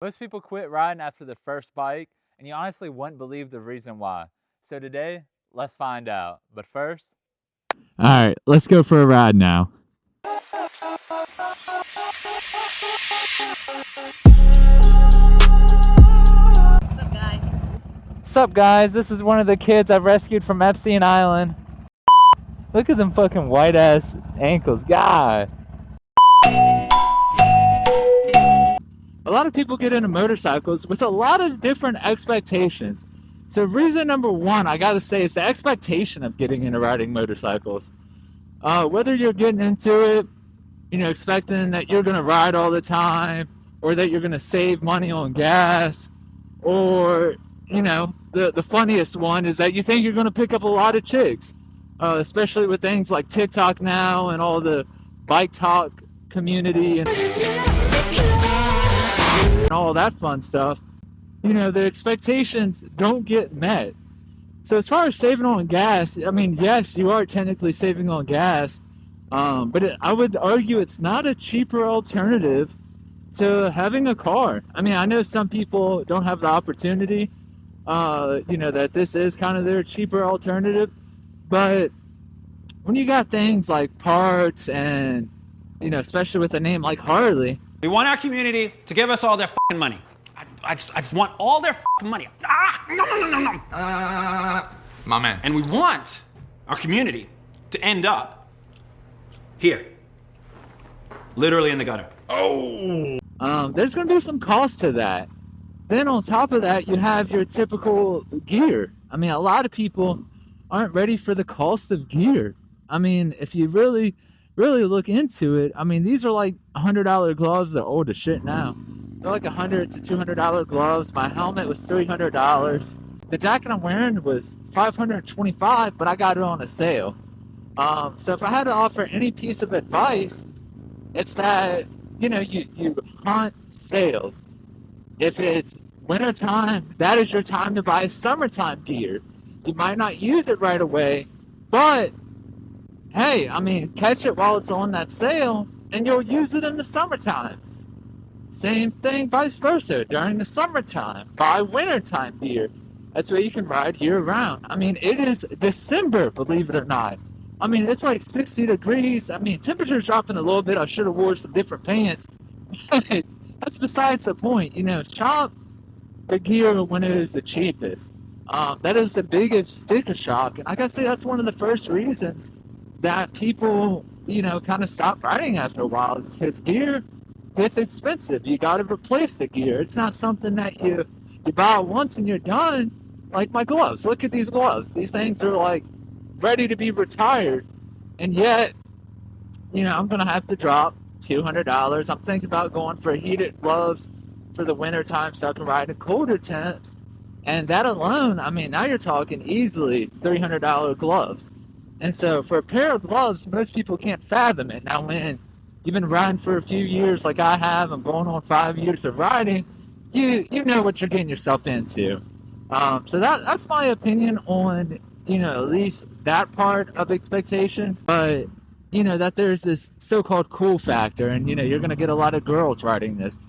Most people quit riding after the first bike, and you honestly wouldn't believe the reason why. So today, let's find out. But first, all right, let's go for a ride now. What's up, guys? What's up, guys? This is one of the kids I've rescued from Epstein Island. Look at them fucking white ass ankles, God. A lot of people get into motorcycles with a lot of different expectations. So reason number one, I gotta say, is the expectation of getting into riding motorcycles. Whether you're getting into it, expecting that you're gonna ride all the time, or that you're gonna save money on gas, or, the funniest one is that you think you're gonna pick up a lot of chicks, especially with things like TikTok now and all the bike talk community and all that fun stuff. The expectations don't get met. So as far as saving on gas, I mean, yes, you are technically saving on gas, but I would argue it's not a cheaper alternative to having a car. I mean, I know some people don't have the opportunity, that this is kind of their cheaper alternative, but when you got things like parts and, especially with a name like Harley. We want our community to give us all their fucking money. I just want all their fucking money. No. My man. And we want our community to end up here. Literally in the gutter. Oh. There's going to be some cost to that. Then on top of that, you have your typical gear. I mean, a lot of people aren't ready for the cost of gear. I mean, if you really look into it, I mean, these are like $100 gloves. They're old as shit now. They're like $100 to $200 gloves. My helmet was $300. The jacket I'm wearing was $525, but I got it on a sale. So if I had to offer any piece of advice, it's that, you hunt sales. If it's wintertime, that is your time to buy summertime gear. You might not use it right away, but hey, I mean, catch it while it's on that sale, and you'll use it in the summertime. Same thing, vice versa. During the summertime, buy wintertime gear. That's where you can ride year-round. I mean, it is December, believe it or not. I mean, it's like 60 degrees. I mean, temperature's dropping a little bit. I should have worn some different pants. But that's besides the point. Shop the gear when it is the cheapest. That is the biggest sticker shock. And I gotta say, that's one of the first reasons that people, kind of stop riding after a while, is because gear gets expensive. You got to replace the gear. It's not something that you buy once and you're done. Like my gloves. Look at these gloves. These things are like ready to be retired, and yet, I'm gonna have to drop $200. I'm thinking about going for heated gloves for the winter time so I can ride in colder temps, and that alone, I mean, now you're talking easily $300 gloves. And so for a pair of gloves, most people can't fathom it. Now, when you've been riding for a few years like I have, I'm going on 5 years of riding, you know what you're getting yourself into. So that's my opinion on, at least that part of expectations. But, that there's this so-called cool factor, and, you're going to get a lot of girls riding this.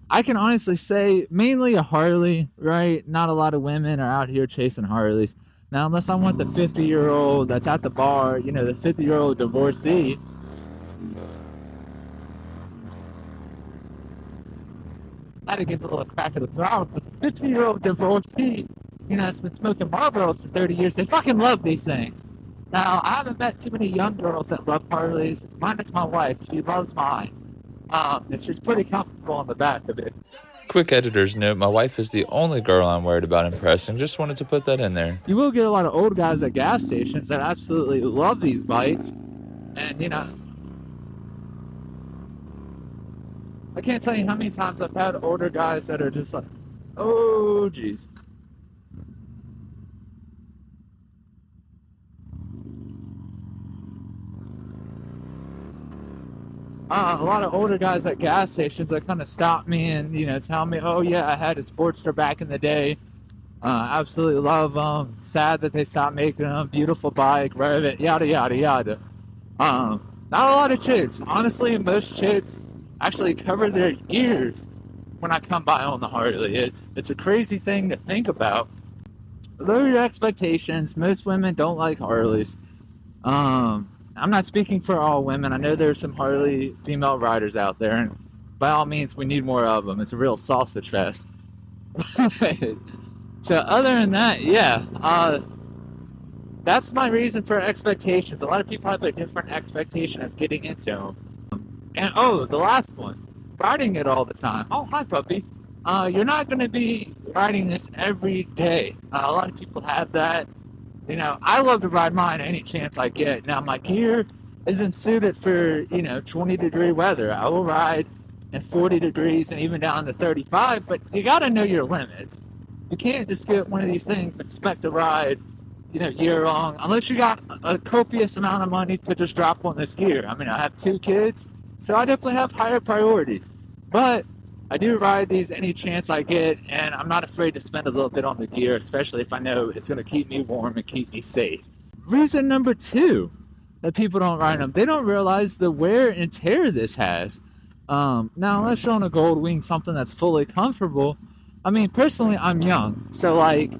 I can honestly say mainly a Harley, right? Not a lot of women are out here chasing Harleys. Now, unless I want the 50-year-old that's at the bar, the 50-year-old divorcee. I had to give a little crack of the ground, but the 50-year-old divorcee, that's been smoking Marlboros for 30 years, they fucking love these things. Now, I haven't met too many young girls that love Harleys. Mine is my wife. She loves mine. She's pretty comfortable on the back of it. Quick editor's note, my wife is the only girl I'm worried about impressing. Just wanted to put that in there. You will get a lot of old guys at gas stations that absolutely love these bikes. And, I can't tell you how many times I've had older guys that are just like, oh, geez. A lot of older guys at gas stations that kind of stop me and, tell me, oh, yeah, I had a Sportster back in the day. Absolutely love them. Sad that they stopped making them. Beautiful bike, rev it, yada, yada, yada. Not a lot of chicks. Honestly, most chicks actually cover their ears when I come by on the Harley. It's a crazy thing to think about. Lower your expectations. Most women don't like Harleys. I'm not speaking for all women. I know there's some Harley female riders out there, and by all means, we need more of them. It's a real sausage fest. So other than that, yeah, that's my reason for expectations. A lot of people have a different expectation of getting into them. And oh, the last one, riding it all the time. Oh, hi, puppy. You're not going to be riding this every day. A lot of people have that. You know, I love to ride mine any chance I get. Now, my gear isn't suited for, 20-degree weather. I will ride in 40 degrees and even down to 35, but you got to know your limits. You can't just get one of these things and expect to ride, year long, unless you got a copious amount of money to just drop on this gear. I mean, I have 2 kids, so I definitely have higher priorities. But I do ride these any chance I get, and I'm not afraid to spend a little bit on the gear, especially if I know it's going to keep me warm and keep me safe. Reason number 2 that people don't ride them, they don't realize the wear and tear this has. Now, unless you're on a Gold Wing, something that's fully comfortable, I mean, personally, I'm young, so, like,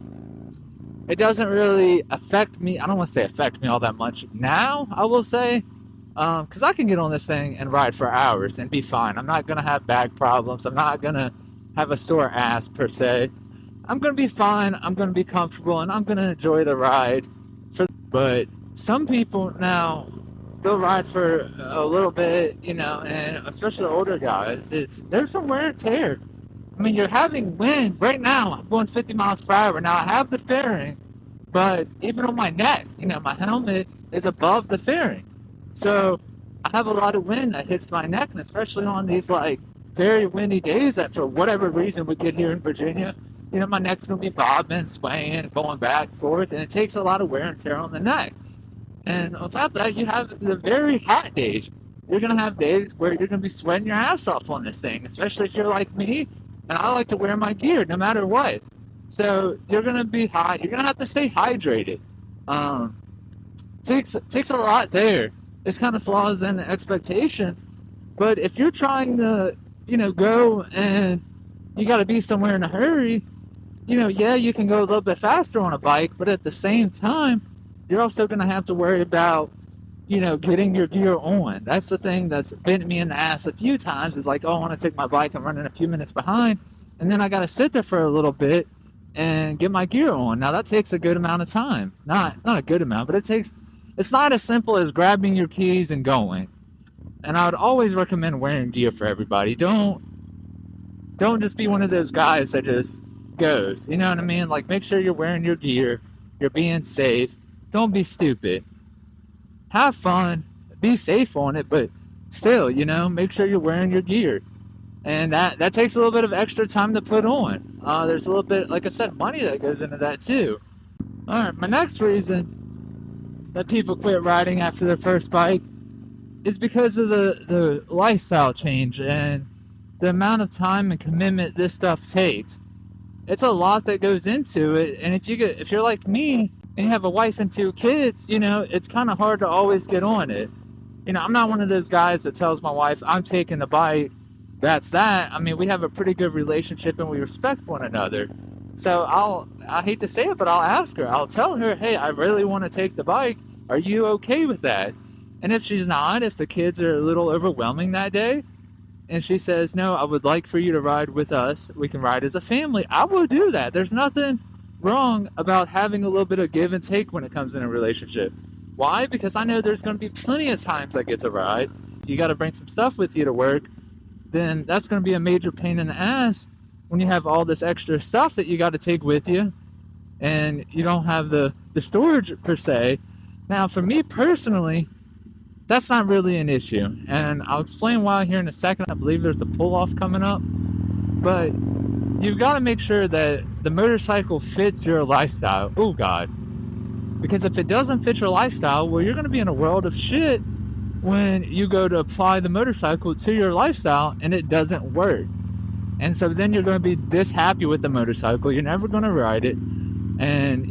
it doesn't really affect me. I don't want to say affect me all that much now, I will say, because I can get on this thing and ride for hours and be fine. I'm not going to have back problems. I'm not going to have a sore ass, per se. I'm going to be fine. I'm going to be comfortable, and I'm going to enjoy the ride. But some people now, they'll ride for a little bit, and especially the older guys, there's some wear and tear. I mean, you're having wind right now. I'm going 50 miles per hour. Now, I have the fairing, but even on my neck, my helmet is above the fairing. So I have a lot of wind that hits my neck, and especially on these, like, very windy days that for whatever reason we get here in Virginia, my neck's going to be bobbing, swaying, going back and forth, and it takes a lot of wear and tear on the neck. And on top of that, you have the very hot days. You're going to have days where you're going to be sweating your ass off on this thing, especially if you're like me. And I like to wear my gear no matter what. So you're going to be hot. You're going to have to stay hydrated. Takes a lot there. It's kind of flaws in the expectations. But if you're trying to, go and you got to be somewhere in a hurry, yeah, you can go a little bit faster on a bike. But at the same time, you're also going to have to worry about, getting your gear on. That's the thing that's bitten me in the ass a few times. Is like, oh, I want to take my bike. I'm running a few minutes behind. And then I got to sit there for a little bit and get my gear on. Now, that takes a good amount of time. Not a good amount, but it's not as simple as grabbing your keys and going. And I would always recommend wearing gear for everybody. Don't just be one of those guys that just goes. You know what I mean? Like, make sure you're wearing your gear. You're being safe. Don't be stupid. Have fun, be safe on it, but still, make sure you're wearing your gear. And that takes a little bit of extra time to put on. There's a little bit, like I said, money that goes into that too. All right, my next reason that people quit riding after their first bike is because of the lifestyle change and the amount of time and commitment this stuff takes. It's a lot that goes into it, and if you're like me, and you have a wife and 2 kids, it's kind of hard to always get on it. I'm not one of those guys that tells my wife, I'm taking the bike, that's that. I mean, we have a pretty good relationship and we respect one another. So I hate to say it, but I'll ask her. I'll tell her, hey, I really want to take the bike. Are you okay with that? And if she's not, if the kids are a little overwhelming that day, and she says, no, I would like for you to ride with us, we can ride as a family, I will do that. There's nothing wrong about having a little bit of give and take when it comes in a relationship. Why? Because I know there's going to be plenty of times I get to ride. If you got to bring some stuff with you to work, then that's going to be a major pain in the ass when you have all this extra stuff that you got to take with you and you don't have the storage per se. Now, for me personally, that's not really an issue, and I'll explain why here in a second. I believe there's a pull-off coming up, but you've got to make sure that the motorcycle fits your lifestyle. Oh, God. Because if it doesn't fit your lifestyle, well, you're going to be in a world of shit when you go to apply the motorcycle to your lifestyle and it doesn't work. And so then you're going to be this happy with the motorcycle. You're never going to ride it. And,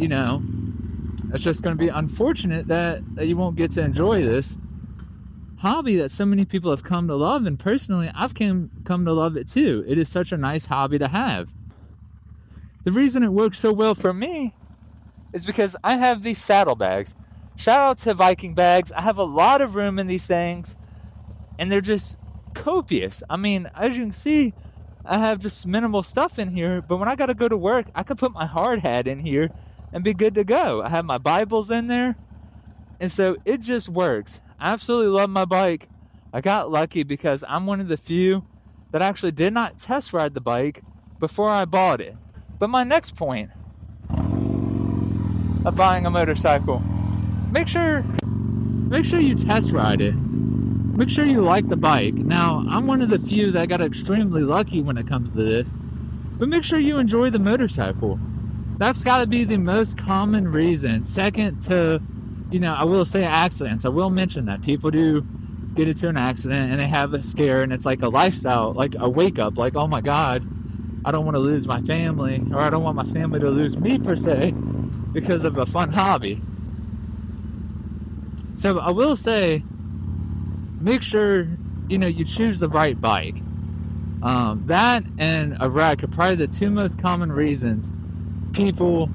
it's just going to be unfortunate that you won't get to enjoy this. hobby that so many people have come to love, and personally I've come to love it too. It is such a nice hobby to have. The reason it works so well for me is because I have these saddlebags. Shout out to Viking bags. I have a lot of room in these things, and they're just copious. I mean, as you can see, I have just minimal stuff in here, but when I gotta go to work, I can put my hard hat in here and be good to go. I have my Bibles in there, and so it just works. I absolutely love my bike. I got lucky because I'm one of the few that actually did not test ride the bike before I bought it. But my next point of buying a motorcycle, make sure you test ride it. Make sure you like the bike. Now, I'm one of the few that got extremely lucky when it comes to this, but make sure you enjoy the motorcycle. That's got to be the most common reason. Second to, I will say accidents. I will mention that people do get into an accident and they have a scare, and it's like a lifestyle, like a wake up, like, oh my God, I don't want to lose my family, or I don't want my family to lose me per se because of a fun hobby. So I will say, make sure, you choose the right bike. That and a wreck are probably the two most common reasons people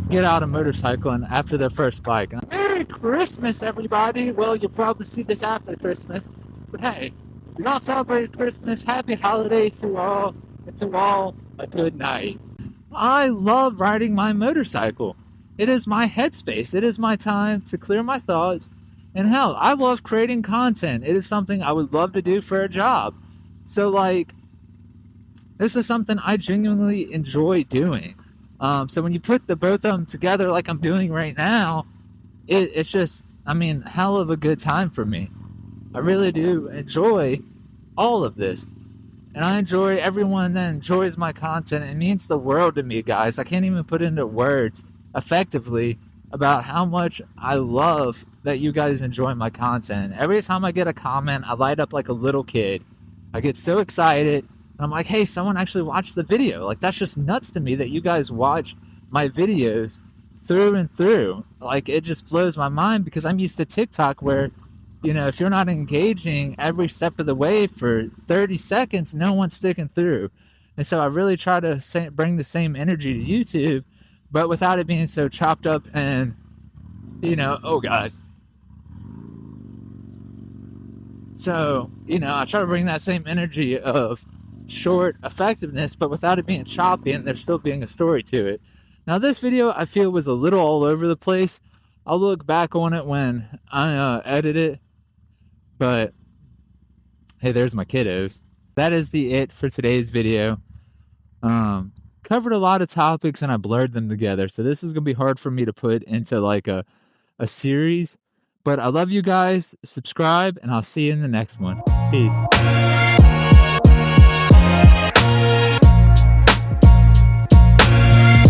get out of motorcycling after their first bike. Merry Christmas, everybody! Well, you'll probably see this after Christmas, but hey, if you don't celebrate Christmas, happy holidays to all, and to all, a good night. I love riding my motorcycle. It is my headspace. It is my time to clear my thoughts. And hell, I love creating content. It is something I would love to do for a job. So, this is something I genuinely enjoy doing. So when you put the both of them together like I'm doing right now, it's just, hell of a good time for me. I really do enjoy all of this. And I enjoy everyone that enjoys my content. It means the world to me, guys. I can't even put into words effectively about how much I love that you guys enjoy my content. Every time I get a comment, I light up like a little kid. I get so excited. And I'm like, hey, someone actually watched the video. Like, that's just nuts to me that you guys watch my videos through and through. Like, it just blows my mind because I'm used to TikTok where, if you're not engaging every step of the way for 30 seconds, no one's sticking through. And so I really try to bring the same energy to YouTube, but without it being so chopped up and, oh God. So, I try to bring that same energy of short effectiveness, but without it being choppy and there still being a story to it. Now, this video, I feel, was a little all over the place. I'll look back on it when I edit it. But, hey, there's my kiddos. That is it for today's video. Covered a lot of topics and I blurred them together. So this is going to be hard for me to put into like a series. But I love you guys. Subscribe and I'll see you in the next one. Peace.